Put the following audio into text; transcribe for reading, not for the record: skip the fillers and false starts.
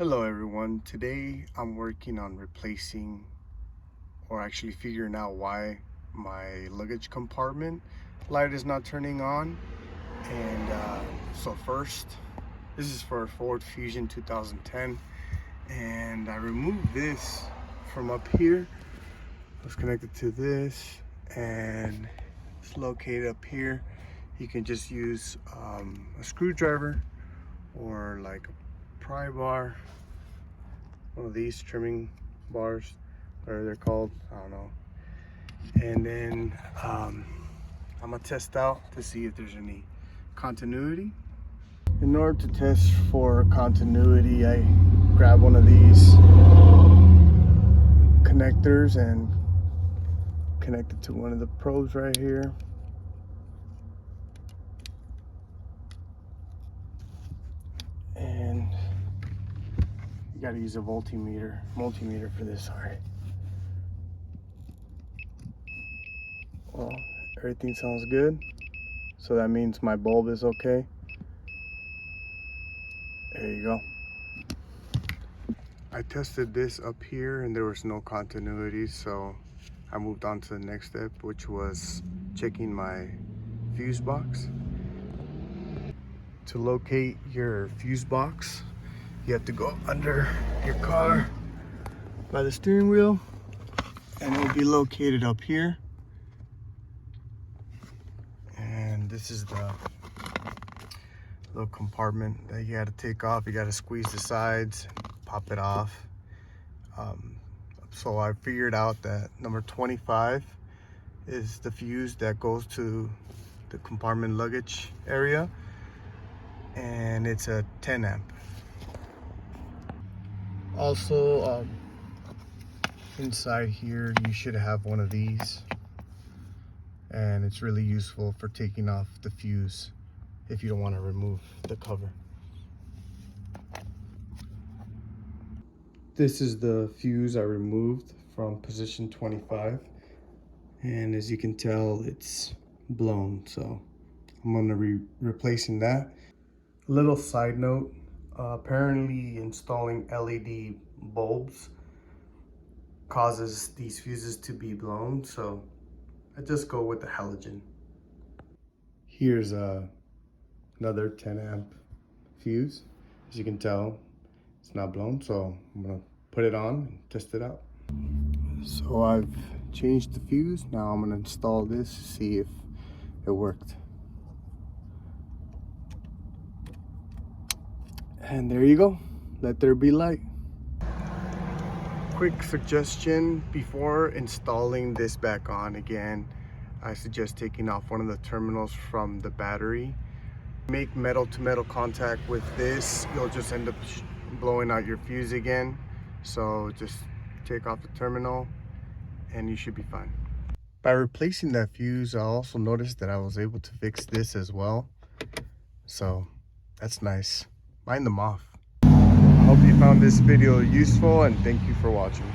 Hello everyone, today I'm working on replacing or actually figuring out why my luggage compartment light is not turning on. And so first, this is for a Ford Fusion 2010, and I removed this from up here. It's connected to this and it's located up here. You can just use a screwdriver or like a pry bar, one of these trimming bars, whatever they're called, I don't know. And then I'm gonna test out to see if there's any continuity. In order to test for continuity, I grab one of these connectors and connect it to one of the probes right here. And you gotta use a multimeter for this, sorry. Well, everything sounds good, so that means my bulb is okay. There you go. I tested this up here and there was no continuity, so I moved on to the next step, which was checking my fuse box. To locate your fuse box, you have to go under your car by the steering wheel, and it will be located up here. And this is the little compartment that you got to take off. You got to squeeze the sides, pop it off. So I figured out that number 25 is the fuse that goes to the compartment luggage area, and it's a 10 amp. Also, inside here you should have one of these, and it's really useful for taking off the fuse if you don't want to remove the cover. This is the fuse I removed from position 25, and as you can tell, it's blown, so I'm going to be replacing that. A little side note, apparently installing LED bulbs causes these fuses to be blown, so I just go with the halogen. Here's another 10 amp fuse. As you can tell, it's not blown, so I'm gonna put it on and test it out. So I've changed the fuse. Now I'm gonna install this to see if it worked. And there you go. Let there be light. Quick suggestion: before installing this back on again, I suggest taking off one of the terminals from the battery. Make metal to metal contact with this, you'll just end up blowing out your fuse again. So just take off the terminal and you should be fine. By replacing that fuse, I also noticed that I was able to fix this as well, so that's nice. Mind them off. I hope you found this video useful, and thank you for watching.